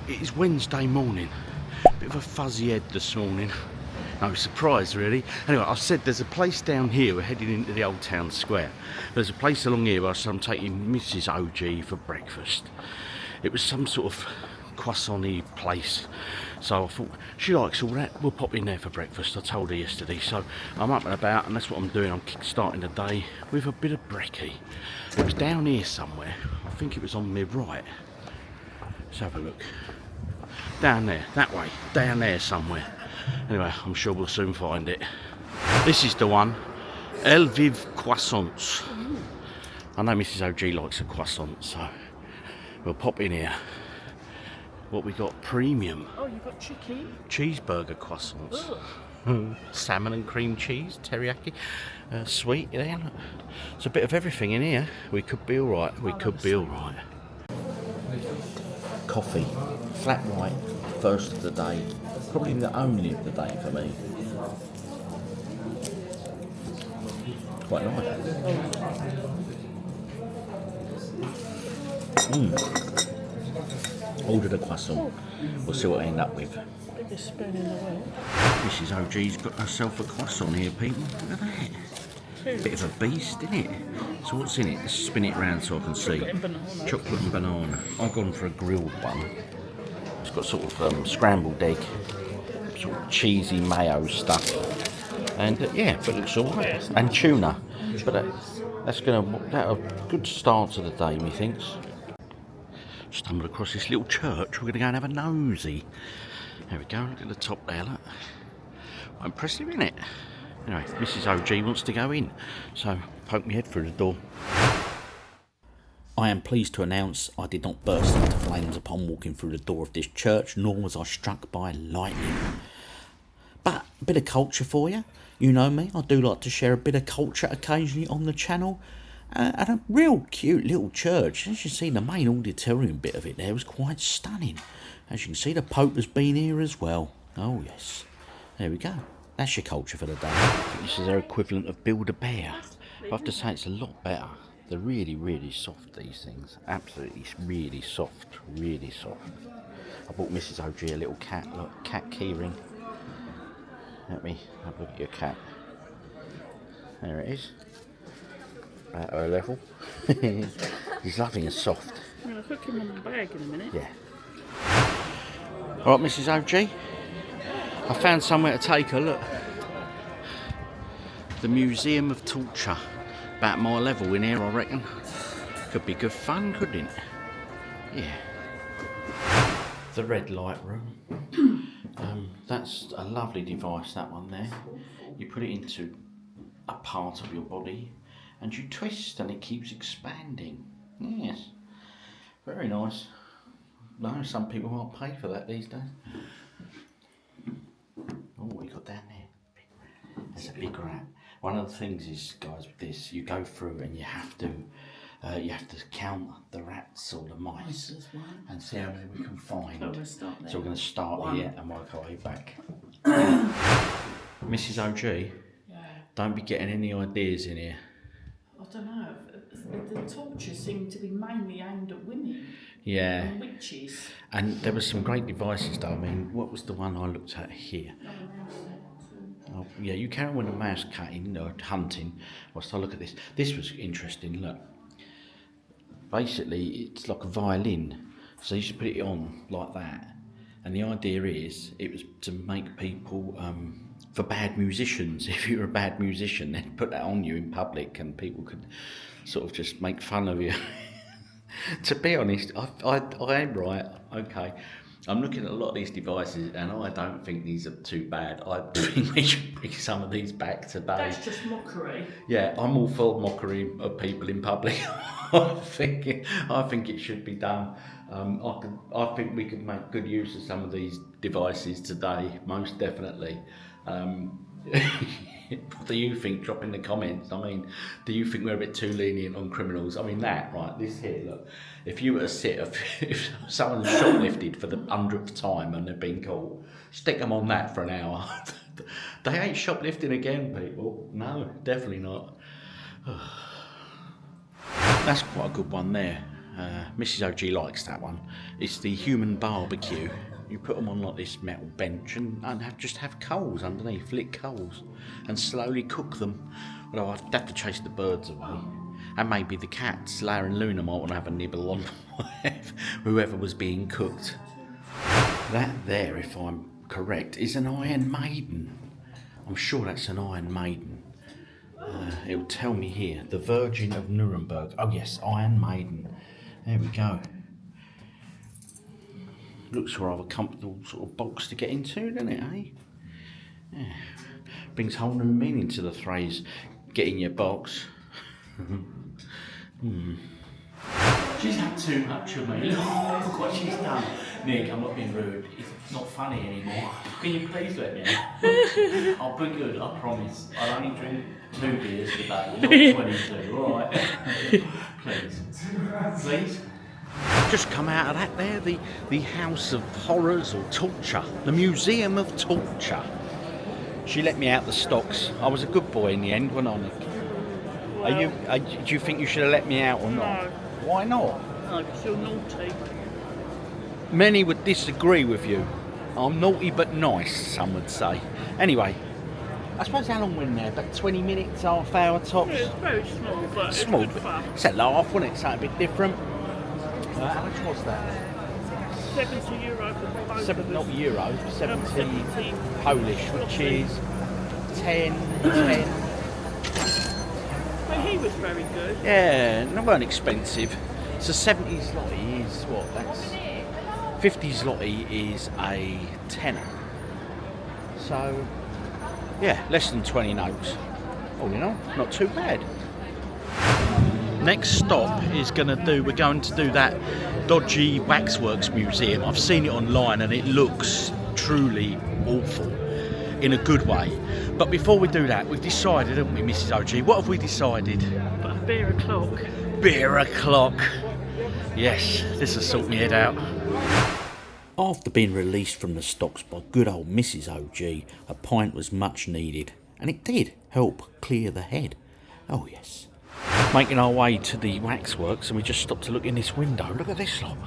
It is Wednesday morning. Bit of a fuzzy head this morning. No surprise really. Anyway, I said there's a place down here. We're heading into the old town square. There's a place along here where I'm taking Mrs. OG for breakfast. It was some sort of croissant-y place. So I thought, she likes all that, we'll pop in there for breakfast. I told her yesterday. So I'm up and about, and that's what I'm doing. I'm starting the day with a bit of brekkie. It was down here somewhere. I think it was on my right. Let's have a look. Down there, that way, down there somewhere. Anyway, I'm sure we'll soon find it. This is the one, Elviv croissants. I know Mrs. OG likes a croissant, so we'll pop in here. What we got? Premium. Oh, you've got chicken? Cheeseburger croissants. Salmon and cream cheese, teriyaki, sweet. Yeah, look. It's a bit of everything in here. We could be all right. We could be all right. Coffee, flat white, first of the day. Probably the only of the day for me. Quite nice. Ordered a croissant. We'll see what I end up with. Biggest spoon in the world. Mrs. OG's got herself a croissant here, people. Look at that. Bit of a beast, isn't it? So what's in it? Let's spin it around so I can see. Chocolate and banana. I've gone for a grilled one. It's got sort of scrambled egg, sort of cheesy mayo stuff, and yeah, but it looks alright. And tuna. But that's a good start to the day, methinks. Stumbled across this little church. We're going to go and have a nosy. There we go. Look at the top there. Look. Quite impressive, isn't it? Anyway, Mrs. OG wants to go in, so poke my head through the door. I am pleased to announce I did not burst into flames upon walking through the door of this church, nor was I struck by lightning. But a bit of culture for you. You know me, I do like to share a bit of culture occasionally on the channel. And a real cute little church. As you see, the main auditorium bit of it there was quite stunning. As you can see, the Pope has been here as well. Oh yes, there we go. That's your culture for the day. I think this is their equivalent of Build-A-Bear. I have to say it's a lot better. They're really, really soft, these things. Absolutely really soft, really soft. I bought Mrs. OG a little cat, look, cat keyring. Let me have a look at your cat. There it is. At her level. He's lovely and soft. I'm going to hook him on the bag in a minute. Yeah. Alright, Mrs. OG. I found somewhere to take a look. The Museum of Torture. About my level in here, I reckon. Could be good fun, couldn't it? Yeah. The red light room. That's a lovely device, that one there. You put it into a part of your body and you twist and it keeps expanding. Yes. Very nice. No, some people might pay for that these days. Oh, what you got down there? There's a big rat. One of the things is, guys, with this, you go through and you have to count the rats or the mice and see how many we can find. So we're going to start here and work our way back. Mrs. OG, don't be getting any ideas in here. I don't know. The tortures seem to be mainly aimed at women. Yeah. And witches. And there were some great devices though. I mean, what was the one I looked at here? Oh, yeah, you carry on with a mouse cutting or hunting. Whilst I look at this. This was interesting, look. Basically, it's like a violin. So you should put it on like that. And the idea is, it was to make people, for bad musicians, if you're a bad musician, then put that on you in public and people could sort of just make fun of you. To be honest, I am right, okay. I'm looking at a lot of these devices and I don't think these are too bad. I think we should bring some of these back today. That's just mockery. Yeah, I'm all for mockery of people in public. I think it should be done. I think we could make good use of some of these devices today, most definitely. What do you think? Drop in the comments. I mean, do you think we're a bit too lenient on criminals? I mean, that, right, this here, look. If you were to if someone's shoplifted for the 100th time and they've been caught, stick them on that for an hour. They ain't shoplifting again, people. No, definitely not. That's quite a good one there. Mrs. OG likes that one. It's the human barbecue. You put them on like this metal bench and just have coals underneath, lit coals, and slowly cook them. Although I'd have to chase the birds away. And maybe the cats, Lara and Luna, might want to have a nibble on whoever was being cooked. That there, if I'm correct, is an Iron Maiden. I'm sure that's an Iron Maiden. It'll tell me here, the Virgin of Nuremberg. Oh yes, Iron Maiden. There we go. Looks rather comfortable sort of box to get into, doesn't it, eh? Yeah. Brings whole new meaning to the phrase, get in your box. She's had too much of me. Look what she's done. Nick, I'm not being rude. It's not funny anymore. Can you please let me out? I'll be good, I promise. I'll only drink 2 beers a day, not 22, alright? Please. Please? Just come out of that there, the House of Horrors or Torture. The Museum of Torture. She let me out the stocks. I was a good boy in the end, wasn't I, Nick? Well, do you think you should have let me out or not? No. Why not? No, because you're naughty. Many would disagree with you. I'm naughty but nice, some would say. Anyway, I suppose how long we're in there? About 20 minutes, half hour tops? Yeah, it's very small, but Small, it's good fun. it's a laugh, wasn't it? Something a bit different. How much was that? €70 for both of us. Not euros, 70 70 Polish, which is 10. But he was very good. Yeah, they weren't expensive. So 70 zloty is what? That's 50 zloty is a tenner. So yeah, less than 20 notes. All in all, not too bad. Next stop is we're going to do that Dodgy Waxworks Museum. I've seen it online and it looks truly awful in a good way. But before we do that, we've decided, haven't we, Mrs. OG? What have we decided? But a beer o'clock. Beer o'clock. Yes, this will sort me head out. After being released from the stocks by good old Mrs. OG, a pint was much needed. And it did help clear the head. Oh yes. Making our way to the waxworks and we just stopped to look in this window. Look at this lot.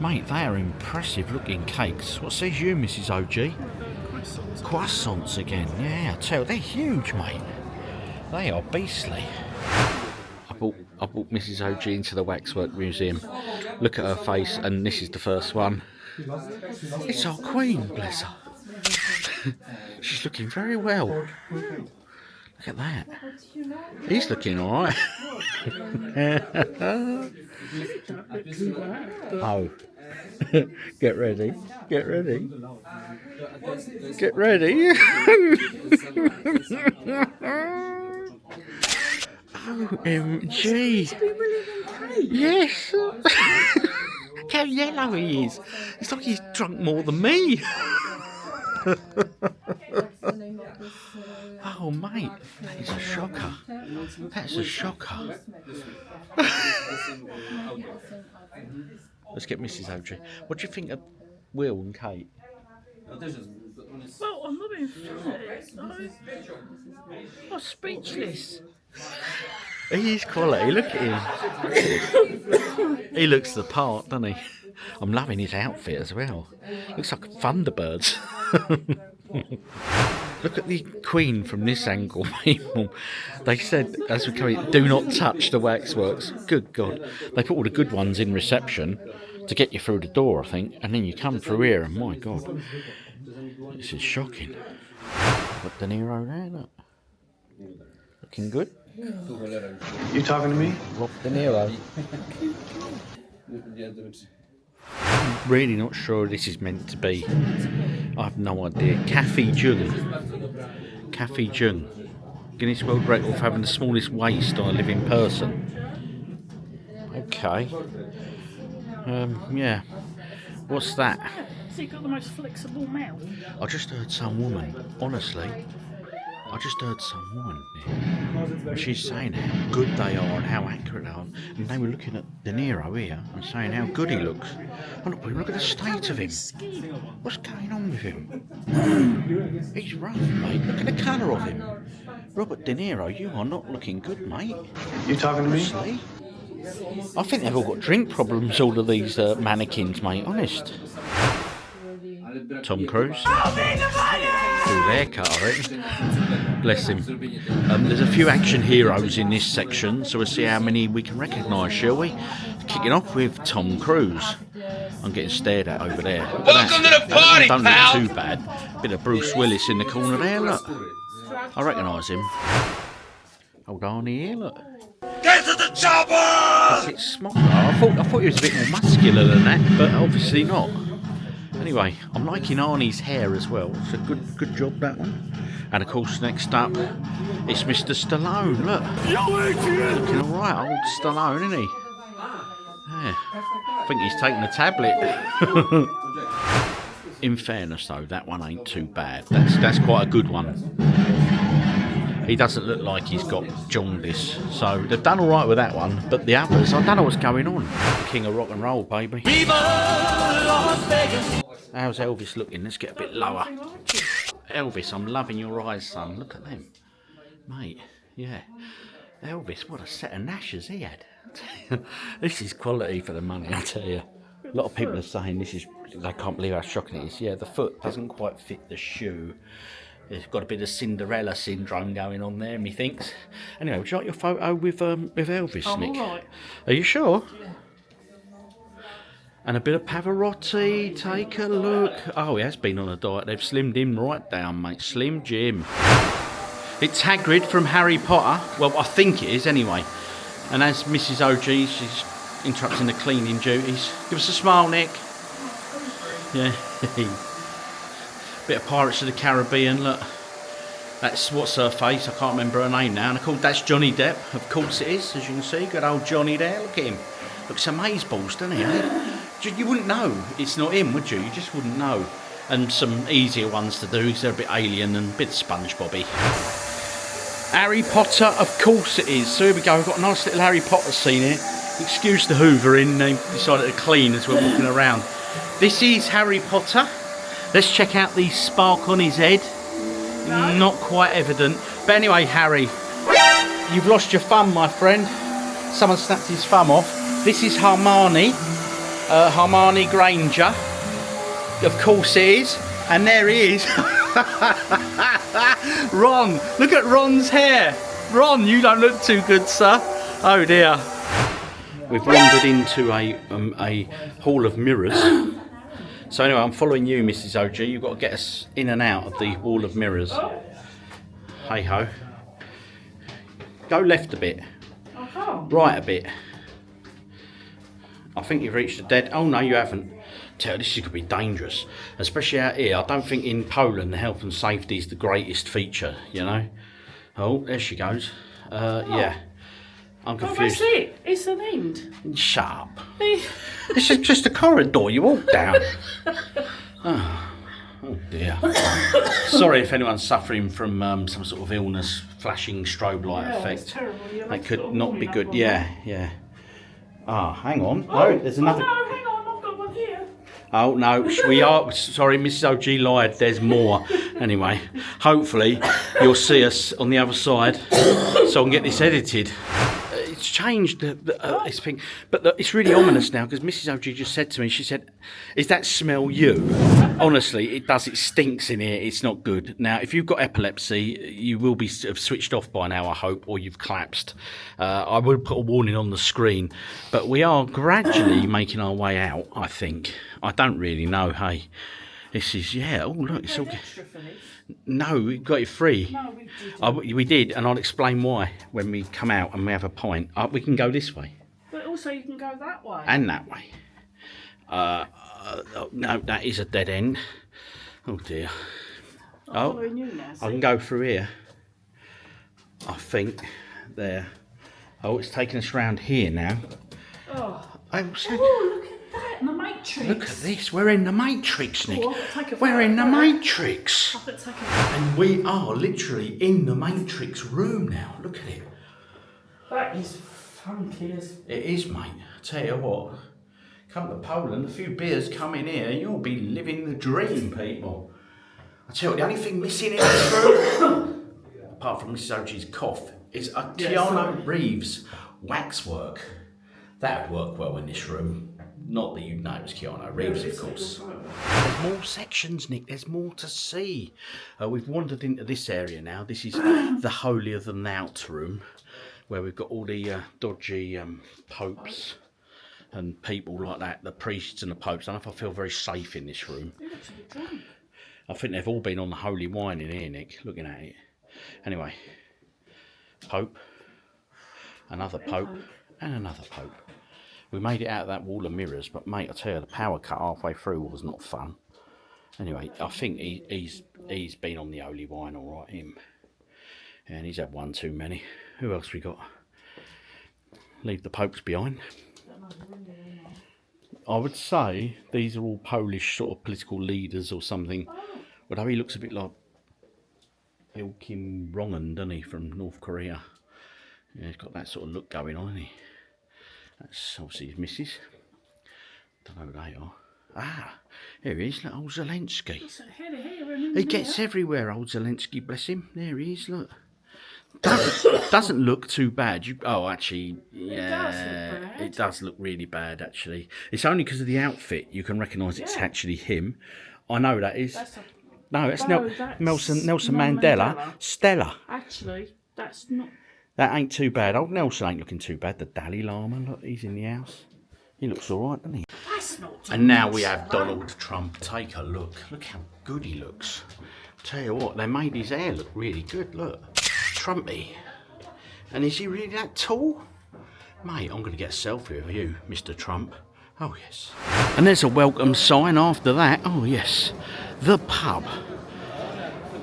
Mate, they are impressive looking cakes. What says you, Mrs. OG? Croissants again. Yeah, I tell you, they're huge, mate. They are beastly. I brought Mrs. OG into the Waxwork Museum. Look at her face, and this is the first one. It's our queen, bless her. She's looking very well. Look at that. He's looking alright. Oh. Get ready. Get ready. Get ready. OMG. Yes. Look how yellow he is. It's like he's drunk more than me. Oh mate, that is a shocker. That's a shocker. Let's get Mrs. OG. What do you think of Will and Kate? Well, I'm not being funny. I'm speechless. He is quality, look at him. He looks the part, doesn't he? I'm loving his outfit as well. Looks like Thunderbirds. Look at the Queen from this angle, people. They said, as we come in, do not touch the waxworks. Good God. They put all the good ones in reception to get you through the door, I think, and then you come through here, and my God. This is shocking. Got De Niro there, look. Looking good. You talking to me? Rob De Niro. I'm really not sure this is meant to be. I have no idea. Cafe Jung. Cafe Jung. Guinness World Record for having the smallest waist on a living person. Okay. Yeah. What's that? Has he got the most flexible mouth? I just heard some woman, honestly. I just heard some woman there. She's saying how good they are and how accurate they are. And they were looking at De Niro here and saying how good he looks. And look at the state of him. What's going on with him? He's rough, mate. Look at the colour of him. Robert De Niro, you are not looking good, mate. You talking to me? Honestly. I think they've all got drink problems, all of these mannequins, mate, honest. Tom Cruise. Full haircut, I reckon. Bless him. There's a few action heroes in this section, so we'll see how many we can recognise, shall we? Kicking off with Tom Cruise. I'm getting stared at over there. Welcome to the party, don't pal! look too bad. Bit of Bruce Willis in the corner there, look. I recognise him. Old Arnie here, look. Get to the chopper! It's smaller. I thought he was a bit more muscular than that, but obviously not. Anyway, I'm liking Arnie's hair as well. It's a good job, that one. And of course, next up, it's Mr. Stallone. Look, looking all right, old Stallone, isn't he? Yeah. I think he's taking a tablet. In fairness, though, that one ain't too bad. That's quite a good one. He doesn't look like he's got jaundice, so they've done all right with that one. But the others, I don't know what's going on. King of rock and roll, baby. How's Elvis looking? Let's get a bit lower. Elvis, I'm loving your eyes, son. Look at them, mate. Yeah, Elvis, what a set of gnashes he had. This is quality for the money, I tell you. A lot of people are saying this is. They can't believe how shocking it is. Yeah, the foot doesn't quite fit the shoe. It's got a bit of Cinderella syndrome going on there, methinks. Anyway, would you like your photo with Elvis, Nick? All right. Are you sure? Yeah. And a bit of Pavarotti, take a look. Oh, he has been on a diet. They've slimmed him right down, mate. Slim Jim. It's Hagrid from Harry Potter. Well, I think it is, anyway. And as Mrs. OG, she's interrupting the cleaning duties. Give us a smile, Nick. Yeah. Bit of Pirates of the Caribbean, look. That's what's her face, I can't remember her name now. And of course, that's Johnny Depp. Of course it is, as you can see. Good old Johnny there, look at him. Looks amazeballs, doesn't he? You wouldn't know it's not him, would you? You just wouldn't know. And some easier ones to do, because they're a bit alien and a bit SpongeBob-y. Harry Potter, of course it is. So here we go, we've got a nice little Harry Potter scene here. Excuse the hoovering, they decided to clean as we're walking around. This is Harry Potter. Let's check out the spark on his head. No. Not quite evident. But anyway, Harry, you've lost your thumb, my friend. Someone snapped his thumb off. This is Hermione. Hermione Granger. Of course it is. And there he is. Ron. Look at Ron's hair. Ron, you don't look too good, sir. Oh, dear. We've wandered into a hall of mirrors. So anyway, I'm following you, Mrs. OG. You've got to get us in and out of the wall of mirrors. Hey-ho. Go left a bit. Right a bit. I think you've reached the dead... Oh, no, you haven't. Tell you, this is going to be dangerous. Especially out here. I don't think in Poland the health and safety is the greatest feature, you know. Oh, there she goes. Yeah. I'm confused. Oh, that's it. It's an end. Shut up. This is just a corridor you walk down. Oh dear. Sorry if anyone's suffering from some sort of illness, flashing strobe light effect. It's terrible. That could not be good. Yeah. Ah, hang on. No, there's another. Oh, no, hang on. I've got one here. Oh no, we are sorry, Mrs. OG lied. There's more. Anyway, hopefully you'll see us on the other side, so I can get this edited. It's changed this thing, but it's really ominous now because Mrs. OG just said to me, she said, "Is that smell you?" Honestly, it does. It stinks in here. It's not good. Now, if you've got epilepsy, you will be switched off by now, I hope, or you've collapsed. I will put a warning on the screen, but we are gradually making our way out. I think. I don't really know. Hey, this is Oh, look, it's all good. No, we got it free. No, we didn't. We did, and I'll explain why when we come out and we have a pint. We can go this way. But also you can go that way. And that way. No, that is a dead end. Oh dear. I'm following you now, I can go through here. I think. There. Oh, it's taking us round here now. Oh, Oh, look at that. The Matrix. look at this. We're in the Matrix, Nick. Oh, I'll take a We're in the photo. Matrix. I'll take a... And we are literally in the Matrix room now. Look at it. That is funky as... It is, mate. I tell you what. Come to Poland, a few beers come in here, you'll be living the dream, people. I tell you what, the only thing missing in this room, apart from Mrs. OG's cough, is a Keanu Reeves waxwork. That would work well in this room. Not that you'd know it was Keanu Reeves, of course. There's more sections, Nick. There's more to see. We've wandered into this area now. This is the holier than thou room, where we've got all the dodgy popes and people like that, the priests and the popes. I don't know if I feel very safe in this room. I think they've all been on the holy wine in here, Nick, looking at it. Anyway, Pope, another Pope, and another Pope. We made it out of that wall of mirrors, but mate, I tell you, the power cut halfway through was not fun. Anyway, I think he's been on the holy wine, all right, him. And he's had one too many. Who else we got? Leave the popes behind. I would say these are all Polish sort of political leaders or something. Although he looks a bit like Il Kim Jong-un, doesn't he, from North Korea? Yeah, he's got that sort of look going on, hasn't he? That's obviously his missus. Don't know who they are. Ah, here he is, look, old Zelensky. He gets everywhere, old Zelensky, bless him. There he is, look. Doesn't look too bad. Actually, yeah, it does look really bad, actually. It's only because of the outfit you can recognise it's actually him. I know that is. That's Nelson Mandela. Stella. Actually, that's not... That ain't too bad. Old Nelson ain't looking too bad. The Dalai Lama, look, he's in the house. He looks all right, doesn't he? That's not... And now we have Donald Trump. Take a look. Look how good he looks. Tell you what, they made his hair look really good, look. Trumpy. And is he really that tall? Mate, I'm going to get a selfie of you, Mr. Trump. Oh, yes. And there's a welcome sign after that. Oh, yes. The pub.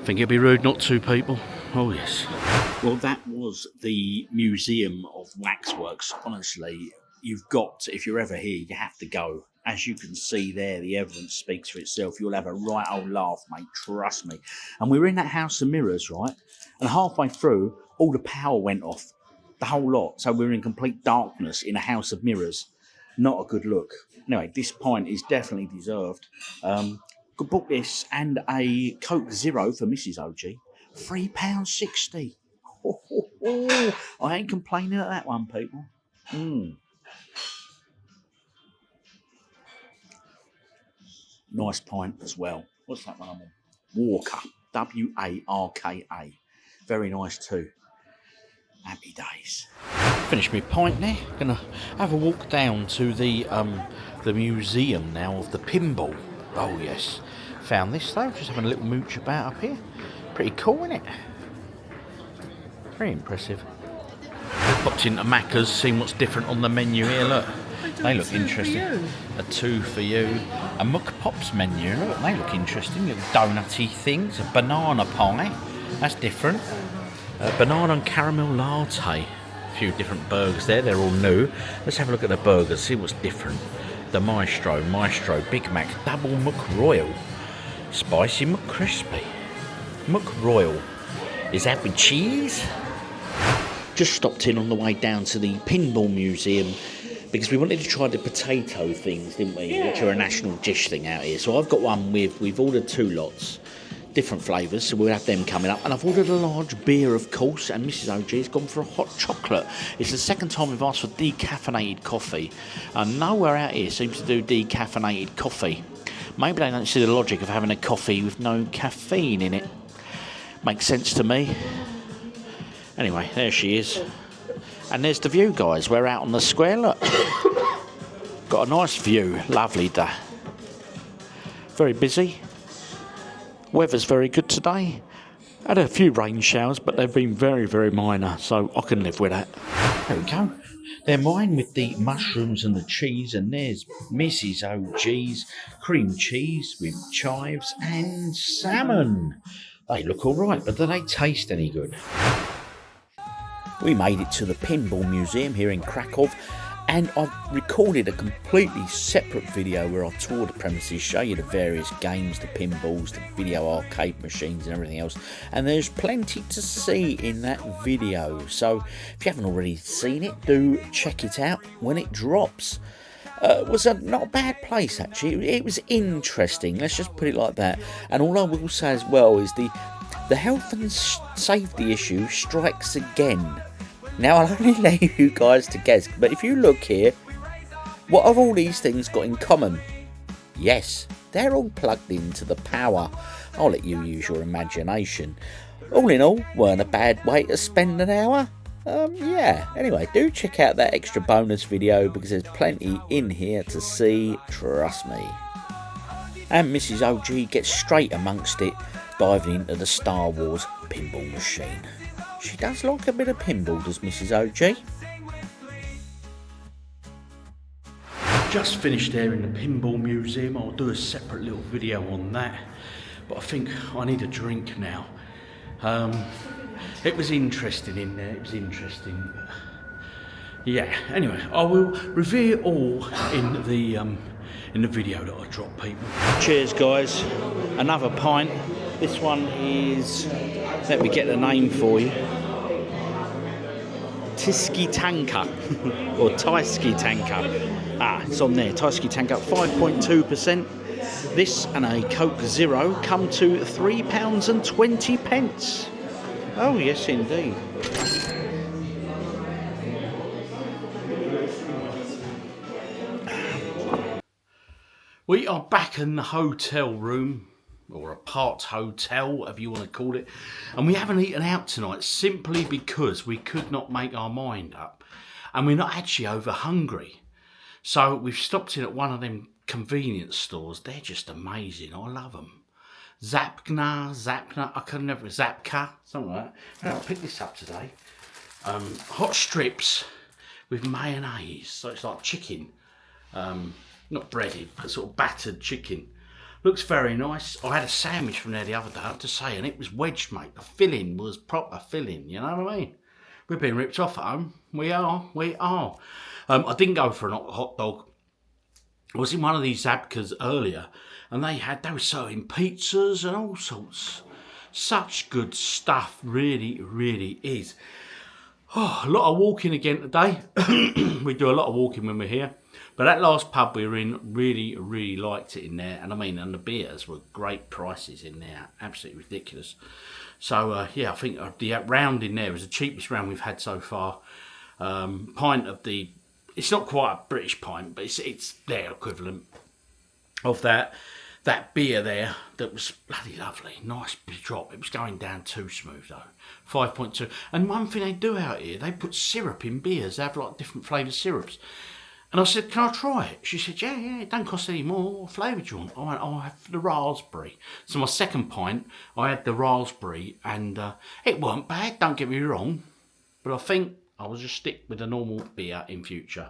Think it'd be rude not to, people? Oh, yes. Well, that was the Museum of Waxworks. Honestly, you've got to, if you're ever here, you have to go. As you can see there, the evidence speaks for itself. You'll have a right old laugh, mate, trust me. And we were in that house of mirrors, right? And halfway through, all the power went off. The whole lot. So we were in complete darkness in a house of mirrors. Not a good look. Anyway, this pint is definitely deserved. Could book this and a Coke Zero for Mrs. OG. £3.60. I ain't complaining at that one, people. Nice pint as well. What's that one I'm on? Walker. W-A-R-K-A. Very nice too. Happy days. Finished my pint there. Gonna have a walk down to the museum now of the pinball. Oh yes. Found this though. Just having a little mooch about up here. Pretty cool, isn't it? Very impressive. Popped into Macca's, seen what's different on the menu here. Look, they look interesting. A 2 for you. A Muck Pops menu. Look, they look interesting. Little donutty things. A banana pie. That's different. A banana and caramel latte. A few different burgers there. They're all new. Let's have a look at the burgers. See what's different. The Maestro, Big Mac, Double McRoyal, Spicy McCrispy, McRoyal. Is that with cheese? Just stopped in on the way down to the Pinball Museum because we wanted to try the potato things, didn't we? Yeah. Which are a national dish thing out here. So I've got one we've ordered 2 lots, different flavours, so we'll have them coming up. And I've ordered a large beer, of course, and Mrs. OG has gone for a hot chocolate. It's the second time we've asked for decaffeinated coffee. Nowhere out here seems to do decaffeinated coffee. Maybe they don't see the logic of having a coffee with no caffeine in it. Makes sense to me. Anyway, there she is. And there's the view, guys. We're out on the square, look. Got a nice view. Lovely day. Very busy. Weather's very good today. Had a few rain showers, but they've been very, very minor, so I can live with that. There we go. They're mine with the mushrooms and the cheese, and there's Mrs. OG's cream cheese with chives and salmon. They look all right, but do they taste any good? We made it to the Pinball Museum here in Krakow, and I've recorded a completely separate video where I tour the premises, show you the various games, the pinballs, the video arcade machines and everything else, and there's plenty to see in that video, so if you haven't already seen it, do check it out when it drops. It was not a bad place, actually. It was interesting, let's just put it like that. And all I will say as well is the health and safety issue strikes again. Now, I'll only leave you guys to guess, but if you look here, What have all these things got in common? Yes, they're all plugged into the power. I'll let you use your imagination. All in all, weren't a bad way to spend an hour. Yeah, anyway, do check out that extra bonus video because there's plenty in here to see, trust me. And Mrs. OG gets straight amongst it, diving into the Star Wars pinball machine. She does like a bit of pinball, does Mrs. OG. Just finished there in the Pinball Museum. I'll do a separate little video on that, but I think I need a drink now. It was interesting in there, it was interesting. Yeah, anyway, I will reveal it all in the video that I drop, people. Cheers, guys. Another pint. This one is, let me get the name for you. Tiski Tanka, or Taiski Tanka. Ah, it's on there, Taiski Tanka, 5.2%. This and a Coke Zero come to £3.20. Oh, yes, indeed. We are back in the hotel room, or a part hotel, whatever you want to call it, and we haven't eaten out tonight simply because we could not make our mind up, and we're not actually over hungry. So we've stopped in at one of them convenience stores. They're just amazing. I love them. Zapka, I can never, Zapka, something like that. I'll pick this up today. Hot strips with mayonnaise. So it's like chicken, not breaded, but sort of battered chicken. Looks very nice. I had a sandwich from there the other day, I have to say, and it was wedged, mate. The filling was proper filling, you know what I mean? We're being ripped off at home. We are. I didn't go for a hot dog. I was in one of these Zabkas earlier, and they were serving pizzas and all sorts. Such good stuff, really, really is. Oh, a lot of walking again today. We do a lot of walking when we're here. But that last pub we were in, really, really liked it in there. And I mean, and the beers were great prices in there. Absolutely ridiculous. So, yeah, I think the round in there is the cheapest round we've had so far. Pint of the... It's not quite a British pint, but it's their equivalent of that beer there that was bloody lovely. Nice drop. It was going down too smooth though. 5.2. And one thing they do out here, they put syrup in beers. They have like different flavoured syrups. And I said, can I try it? She said, yeah, it don't cost any more. What flavour do you want? I went, I'll have the raspberry. So my second pint, I had the raspberry, and it weren't bad, don't get me wrong. But I think I will just stick with the normal beer in future.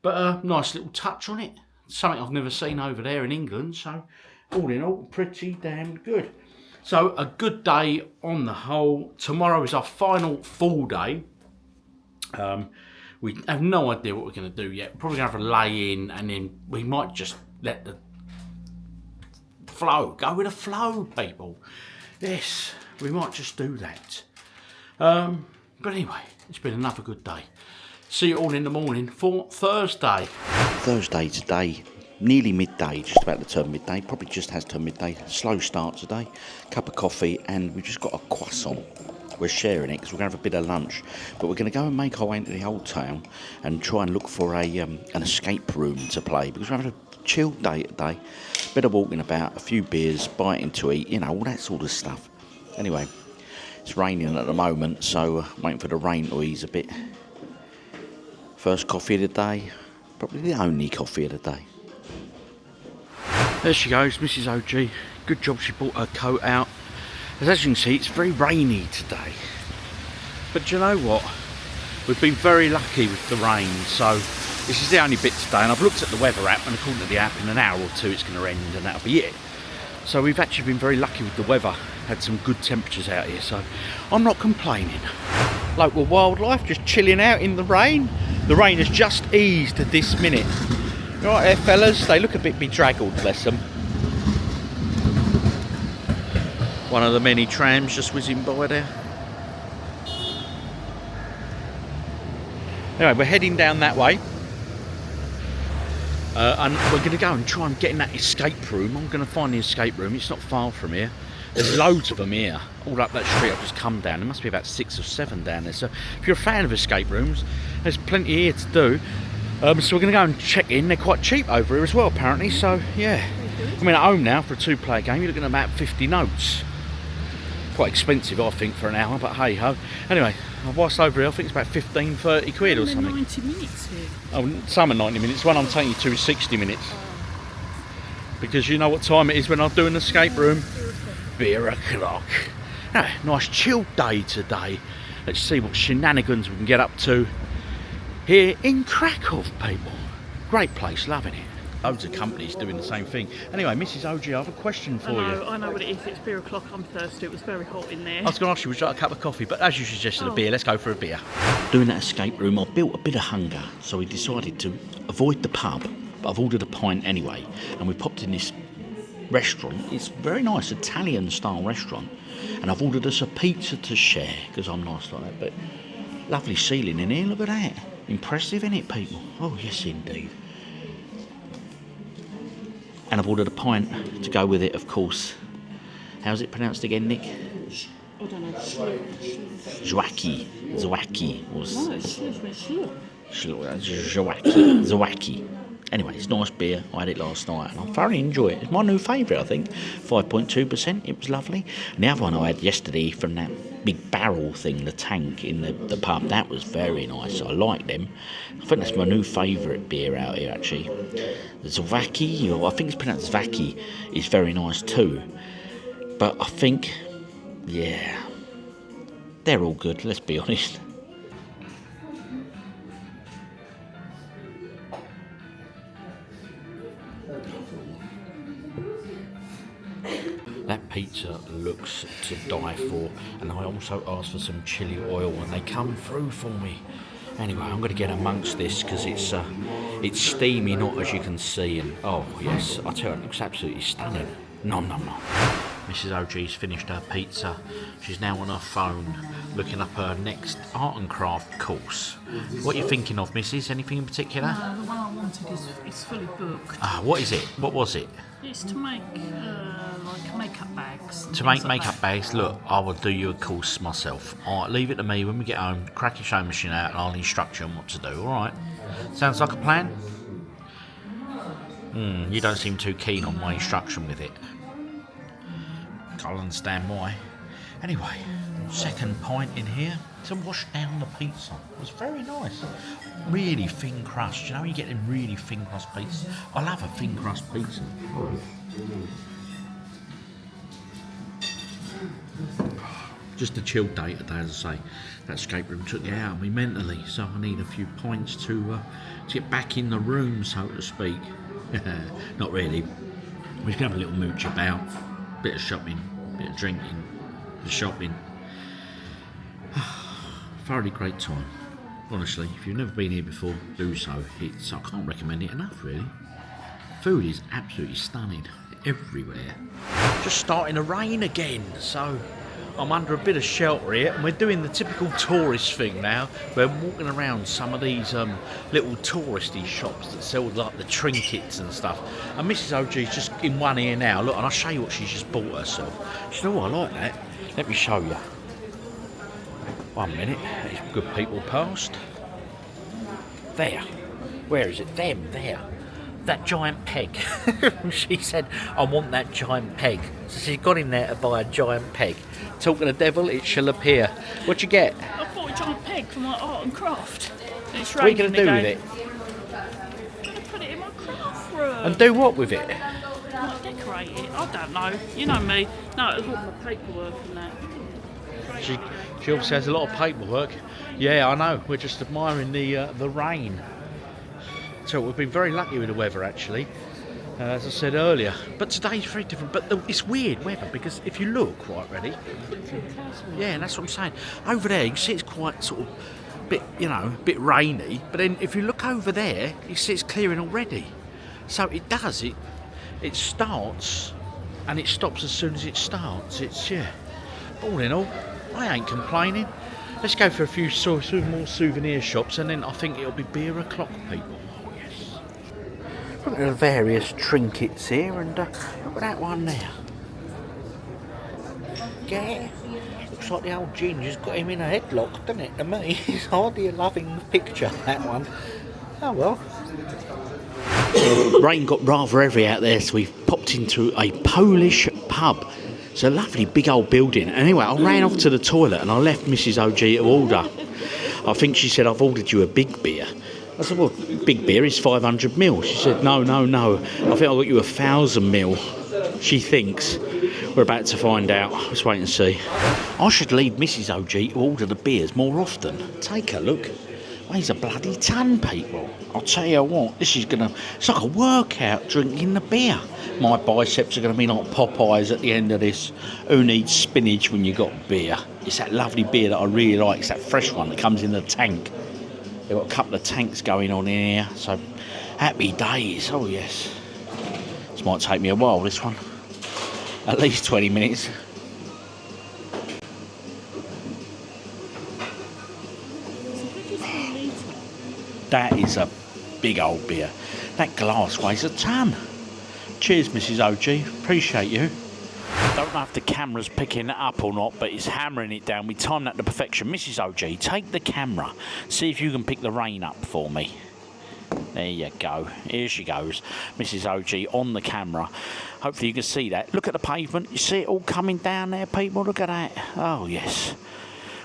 But a nice little touch on it. Something I've never seen over there in England. So all in all, pretty damn good. So a good day on the whole. Tomorrow is our final full day. We have no idea what we're going to do yet. Probably going to have a lay in, and then we might just let the flow. Go with the flow, people. Yes, we might just do that. But anyway, it's been another good day. See you all in the morning for Thursday. Thursday today, nearly midday, just about to turn midday. Probably just has turned midday. Slow start today. Cup of coffee, and we've just got a croissant. We're sharing it because we're going to have a bit of lunch. But we're going to go and make our way into the old town and try and look for an escape room to play, because we're having a chill day today. Bit of walking about, a few beers, biting to eat, you know, all that sort of stuff. Anyway, it's raining at the moment, so waiting for the rain to ease a bit. First coffee of the day, probably the only coffee of the day. There she goes, Mrs. OG. Good job she brought her coat out. As you can see, it's very rainy today. But you know what? We've been very lucky with the rain, so this is the only bit today. And I've looked at the weather app, and according to the app, in an hour or two it's going to end, and that'll be it. So we've actually been very lucky with the weather. Had some good temperatures out here, so I'm not complaining. Local wildlife just chilling out in the rain. The rain has just eased at this minute. You right there, fellas? They look a bit bedraggled, bless them. One of the many trams just whizzing by there. Anyway, we're heading down that way. And we're going to go and try and get in that escape room. I'm going to find the escape room. It's not far from here. There's loads of them here. All up that street I've just come down. There must be about 6 or 7 down there. So if you're a fan of escape rooms, there's plenty here to do. So we're going to go and check in. They're quite cheap over here as well, apparently. So yeah, I mean, at home now for a 2-player game, you're looking at about 50 notes. Quite expensive, I think, for an hour, but hey ho. Anyway, whilst over here, I think it's about 15, 30 quid or something. 90 minutes here. Oh, some are 90 minutes. The one I'm taking you to is 60 minutes. Because you know what time it is when I'm doing the escape room? Beer o'clock. Nice chilled day today. Let's see what shenanigans we can get up to here in Krakow, people. Great place, loving it. Loads of companies doing the same thing. Anyway, Mrs. OG, I have a question for you. I know what it is. It's beer o'clock. I'm thirsty. It was very hot in there. I was going to ask you, would you like a cup of coffee? But as you suggested, a beer, let's go for a beer. Doing that escape room, I built a bit of hunger, so we decided to avoid the pub, but I've ordered a pint anyway, and we popped in this restaurant. It's a very nice Italian-style restaurant, and I've ordered us a pizza to share, because I'm nice like that, but lovely ceiling in here, look at that. Impressive, isn't it, people? Oh, yes, indeed. And I've ordered a pint to go with it, of course. How's it pronounced again, Nick? I don't know. Zwaki. Zwaki. Anyway, it's nice beer. I had it last night and I thoroughly enjoy it. It's my new favourite, I think. 5.2%. It was lovely. And the other one I had yesterday from that big barrel thing, the tank in the pub, that was very nice. I like them. I think that's my new favourite beer out here, actually. The Zwaki, or I think it's pronounced Zvaki, is very nice too. But I think, yeah, they're all good, let's be honest. That pizza looks to die for, and I also asked for some chili oil and they come through for me. Anyway, I'm going to get amongst this because it's steamy, not as you can see, and oh yes, I tell you, it looks absolutely stunning. Nom nom nom. Mrs. OG's finished her pizza. She's now on her phone looking up her next art and craft course. What are you thinking of, Mrs? Anything in particular? No, the one I wanted is fully booked. Ah, what is it? What was it? It's to make like makeup bags. To make makeup bags, look, I will do you a course myself. Alright, leave it to me when we get home, crack your sewing machine out and I'll instruct you on what to do, alright? Sounds like a plan? You don't seem too keen on my instruction with it. I'll understand why. Anyway, second pint in here to wash down the pizza. It was very nice. Really thin crust. You know, you get them really thin crust pizzas. I love a thin crust pizza. Just a chilled day today, as I say. That escape room took it out of me mentally, so I need a few pints to get back in the room, so to speak. Not really. We're just going to have a little mooch about. Bit of shopping, bit of drinking, the shopping. Thoroughly great time. Honestly, if you've never been here before, do so. I can't recommend it enough, really. Food is absolutely stunning everywhere. Just starting to rain again, so I'm under a bit of shelter here, and we're doing the typical tourist thing now. We're walking around some of these little touristy shops that sell like the trinkets and stuff. And Mrs. OG's just in one here now. Look, and I'll show you what she's just bought herself. She said, oh, I like that. Let me show you. 1 minute. These good people past. There. Where is it? Them. There. That giant peg. She said, I want that giant peg. So she's got in there to buy a giant peg. Talk to the devil, it shall appear. What'd you get? I bought a giant peg for my art and craft. It's What are you going to do with it? I'm going to put it in my craft room. And do what with it? Might decorate it. I don't know. You know me. No, it was all my paperwork and that. She obviously has a lot of paperwork. Yeah, I know. We're just admiring the rain. So we've been very lucky with the weather, actually, as I said earlier. But today's very different. But it's weird weather because if you look, right, ready? Yeah, that's what I'm saying. Over there, you can see it's quite sort of bit rainy. But then if you look over there, you see it's clearing already. So it does. It starts and it stops as soon as it starts. It's all in all, I ain't complaining. Let's go for a few more souvenir shops, and then I think it'll be beer o'clock, people. Look at the various trinkets here, and look at that one there. Yeah, looks like the old ginger's got him in a headlock, doesn't it, to me? It's hardly a loving picture, that one. Oh well, Rain got rather heavy out there, so we've popped into a Polish pub. It's a lovely big old building. Anyway, I ran off to the toilet and I left Mrs. OG to order. I think she said, I've ordered you a big beer. I said, well, big beer is 500ml. She said, no. I think I got you 1000ml. She thinks. We're about to find out. Let's wait and see. I should leave Mrs. OG to order the beers more often. Take a look. Weighs a bloody ton, people. I'll tell you what, this is gonna... It's like a workout drinking the beer. My biceps are gonna be like Popeyes at the end of this. Who needs spinach when you got beer? It's that lovely beer that I really like. It's that fresh one that comes in the tank. They've got a couple of tanks going on in here, so happy days. Oh yes. This might take me a while, this one. At least 20 minutes. That is a big old beer. That glass weighs a ton. Cheers, Mrs. OG. Appreciate you. Don't know if the camera's picking it up or not, but it's hammering it down. We timed that to perfection. Mrs. OG, take the camera. See if you can pick the rain up for me. There you go. Here she goes. Mrs. OG on the camera. Hopefully you can see that. Look at the pavement. You see it all coming down there, people? Look at that. Oh, yes.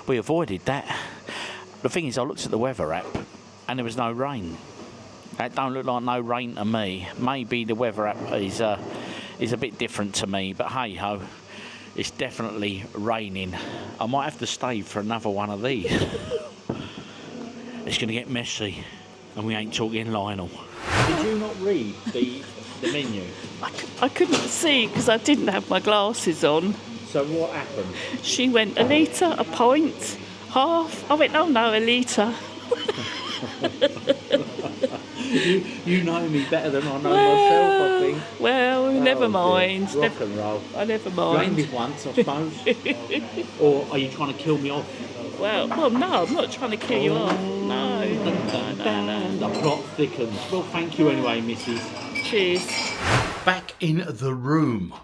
We avoided that. The thing is, I looked at the weather app and there was no rain. That don't look like no rain to me. Maybe the weather app is a bit different to me, but hey ho, it's definitely raining. I might have to stay for another one of these. It's going to get messy, and we ain't talking Lionel. Did you not read the menu? I couldn't see because I didn't have my glasses on. So what happened? She went, a litre, a pint, half. I went, oh no, a litre. You know me better than I know myself, I think. Well, never mind. Dear. Rock and roll. I never You mind. aimed it once, I suppose. Or are you trying to kill me off? Well, no, I'm not trying to kill you off. No. The plot thickens. Well, thank you anyway, Mrs. Cheers. Back in the room.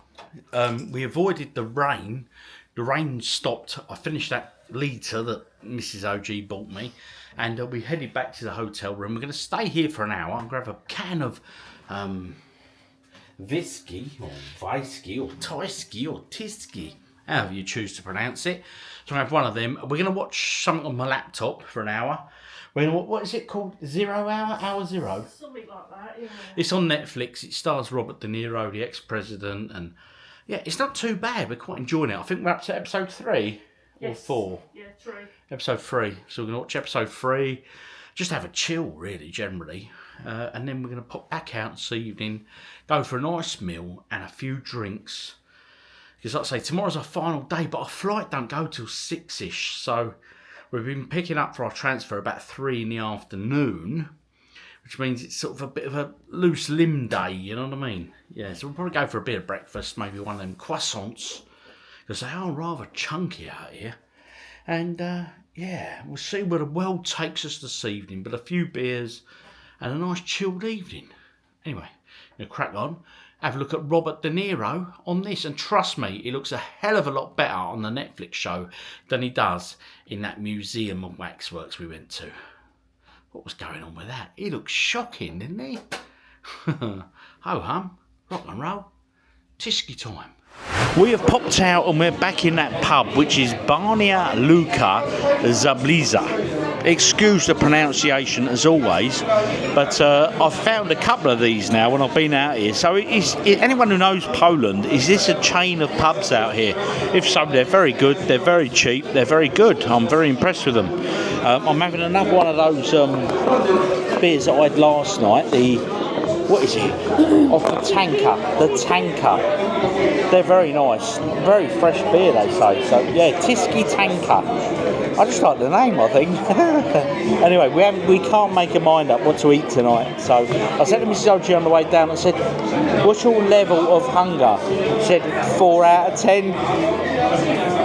We avoided the rain. The rain stopped. I finished that litre that Mrs. OG bought me. And we headed back to the hotel room. We're going to stay here for an hour. I'm going to have a can of Visky, or Weisky, or Toisky, or Tisky, however you choose to pronounce it. So I have one of them. We're going to watch something on my laptop for an hour. We're going to, what is it called? 0 Hour? Hour Zero? Something like that, yeah. It's on Netflix. It stars Robert De Niro, the ex-president. And yeah, it's not too bad. We're quite enjoying it. I think we're up to episode 3 or 4. Yeah, 3. Episode 3. So we're going to watch episode 3. Just have a chill, really, generally. And then we're going to pop back out this evening, go for a nice meal and a few drinks. Because like I say, tomorrow's our final day, but our flight don't go till 6ish. So we've been picking up for our transfer about 3 in the afternoon, which means it's sort of a bit of a loose limb day, you know what I mean? Yeah, so we'll probably go for a bit of breakfast, maybe one of them croissants, because they are rather chunky out here. And yeah, we'll see where the world takes us this evening, but a few beers and a nice chilled evening. Anyway, we'll crack on, have a look at Robert De Niro on this, and trust me, he looks a hell of a lot better on the Netflix show than he does in that museum of waxworks we went to. What was going on with that? He looked shocking, didn't he? Ho-hum, rock and roll, Tisky time. We have popped out and we're back in that pub, which is Banja Luka Zabliza. Excuse the pronunciation as always, but I've found a couple of these now when I've been out here. So anyone who knows Poland, is this a chain of pubs out here? If so, they're very good, they're very cheap, they're very good. I'm very impressed with them. I'm having another one of those beers that I had last night, what is it? Of the tanker. The tanker. They're very nice. Very fresh beer, they say. So, yeah, Tisky Tanker. I just like the name, I think. Anyway, we can't make a mind up what to eat tonight. So, I said to Mrs. OG on the way down, I said, what's your level of hunger? She said, 4 out of 10.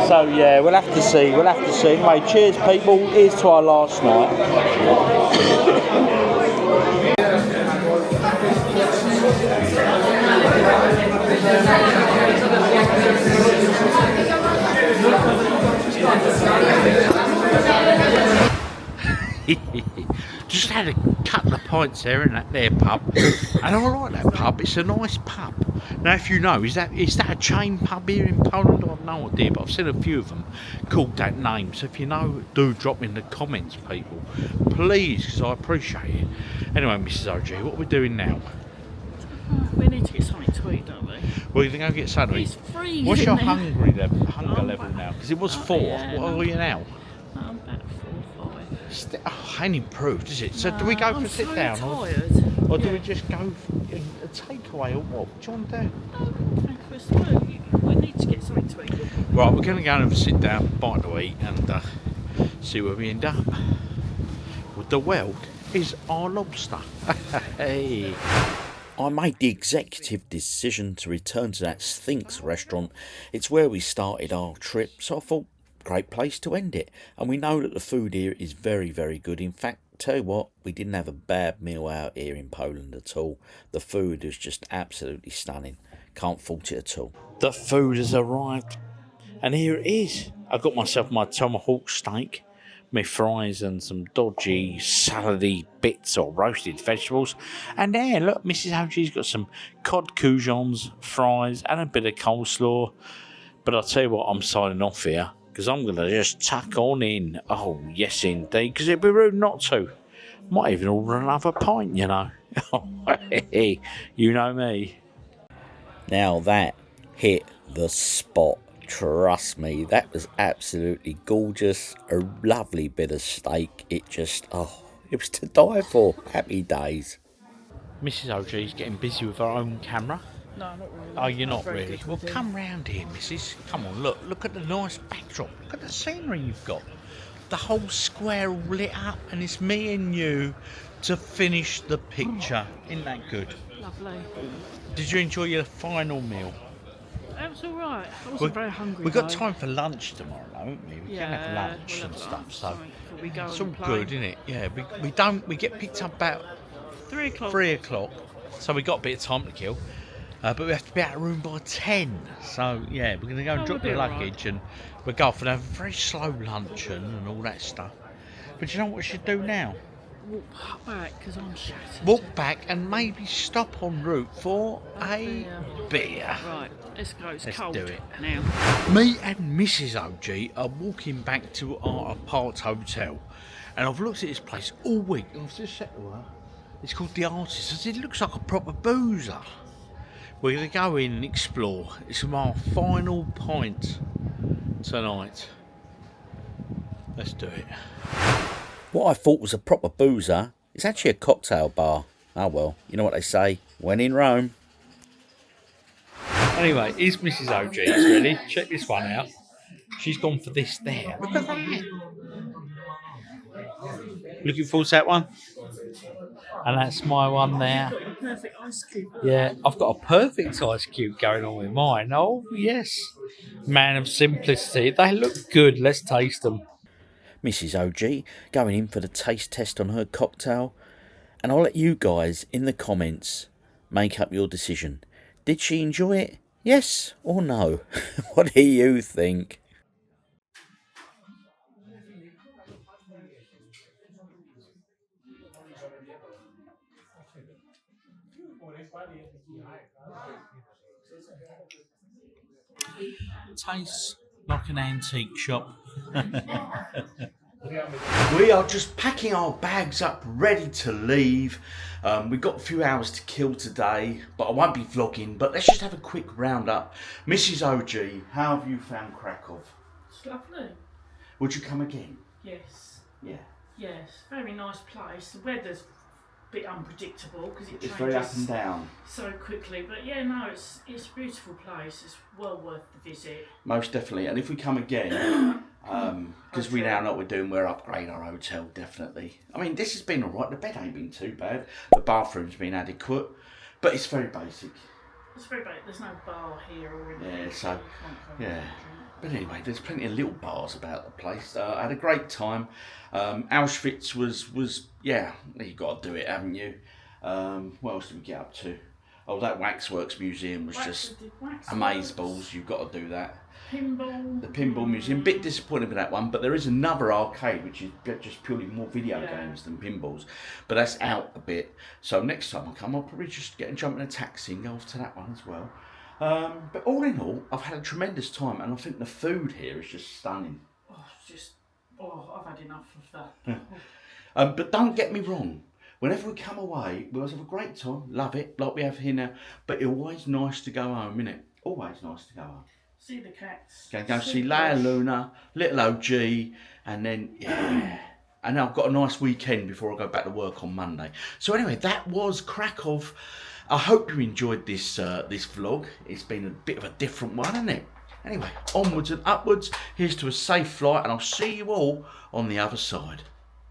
So, yeah, we'll have to see. We'll have to see. Anyway, cheers, people. Here's to our last night. Just had a couple of pints there in that there pub, and I like that pub. It's a nice pub. Now, if you know, is that a chain pub here in Poland? I've no idea, but I've seen a few of them called that name. So if you know, do drop in the comments, people, please, because I appreciate it. Anyway, Mrs. OG, what are we doing now? We need to get something to eat, don't we? Well, you can go get something. It's freezing. What's your there. hunger level now? Because it was 4. yeah, What are you now? I'm about 4 or 5. Oh, ain't improved, is it? So do we go for I'm a sit so down, tired. or do we just go for a takeaway, or what? What do you want to do? Okay, Chris, we need to get something to eat. Right, we're going to go and have a sit down, bite to eat, and see where we end up. Well, the world is our lobster. Hey. I made the executive decision to return to that Sphinx restaurant. It's where we started our trip, so I thought, great place to end it. And we know that the food here is very, very good. In fact, tell you what, we didn't have a bad meal out here in Poland at all. The food is just absolutely stunning. Can't fault it at all. The food has arrived, and here it is. I got myself my tomahawk steak, my fries and some dodgy salady bits or roasted vegetables. And there, look, Mrs. OG's got some cod coujons, fries and a bit of coleslaw. But I'll tell you what, I'm signing off here, because I'm going to just tuck on in. Oh, yes, indeed, because it'd be rude not to. Might even order another pint, you know. You know me. Now that hit the spot. Trust me, that was absolutely gorgeous. A lovely bit of steak. It was to die for. Happy days. Mrs. OG's getting busy with her own camera. No, not really. Oh, you're not Very really? good Well, with come round here, Mrs. Come on, look at the nice backdrop. Look at the scenery you've got. The whole square all lit up, and it's me and you to finish the picture. Isn't that good? Lovely. Did you enjoy your final meal? That was all right. I wasn't very hungry. We've got though. time for lunch tomorrow, haven't we? We can have lunch we'll and have stuff, lunch, so something before we go it's on all the plane. good, isn't it? Yeah, we get picked up about 3 o'clock. 3 o'clock, so we got a bit of time to kill. But we have to be out of the room by 10. So, yeah, we're going to go and drop we'll the be all right. luggage and we'll go off and have a very slow luncheon and all that stuff. But you know what we should do now? Walk back because I'm shattered. Walk back and maybe stop en route for a beer. Right, let's go. It's Let's cold do it. now. Me and Mrs. OG are walking back to our apart hotel. And I've looked at this place all week. I've just said to her, it's called The Artist. I said, it looks like a proper boozer. We're going to go in and explore. It's our final point tonight. Let's do it. What I thought was a proper boozer is actually a cocktail bar. Oh well, you know what they say, when in Rome. Anyway, here's Mrs. OG. It's ready. Check this one out. She's gone for this there. Look at that. Looking forward to that one? And that's my one there. Perfect ice cube. Yeah, I've got a perfect ice cube going on with mine. Oh, yes. Man of simplicity. They look good. Let's taste them. Mrs. OG going in for the taste test on her cocktail. And I'll let you guys in the comments make up your decision. Did she enjoy it? Yes or no? What do you think? Tastes like an antique shop. We are just packing our bags up, ready to leave. We've got a few hours to kill today, but I won't be vlogging. But let's just have a quick roundup. Mrs. OG, how have you found Krakow? It's lovely. Would you come again? Yes. Yeah. Yes. Very nice place. The weather's a bit unpredictable because it It's changes very up and down. so quickly. But yeah, no, it's a beautiful place. It's well worth the visit. Most definitely. And if we come again, because we now know what we're doing, we're upgrading our hotel, definitely. I mean, this has been alright. The bed ain't been too bad. The bathroom's been adequate. But it's very basic. It's very bad. There's no bar here or anything. Yeah, so, you can't go yeah. and drink. But anyway, there's plenty of little bars about the place. I had a great time. Auschwitz was yeah, you've got to do it, haven't you? What else did we get up to? Oh, that Waxworks Museum was just amazeballs. You've got to do that. Pinball. The Pinball Museum. Bit disappointed with that one, but there is another arcade which is just purely more video games than pinballs. But that's out a bit. So next time I come, I'll probably just jump in a taxi and go off to that one as well. But all in all, I've had a tremendous time, and I think the food here is just stunning. I've had enough of that. But don't get me wrong. Whenever we come away, we always have a great time. Love it, like we have here now. But it's always nice to go home, isn't it? Always nice to go home. See the cats. Go see Leia Luna, little OG, and then, yeah. And I've got a nice weekend before I go back to work on Monday. So anyway, that was Krakow. I hope you enjoyed this this vlog. It's been a bit of a different one, hasn't it? Anyway, onwards and upwards. Here's to a safe flight, and I'll see you all on the other side.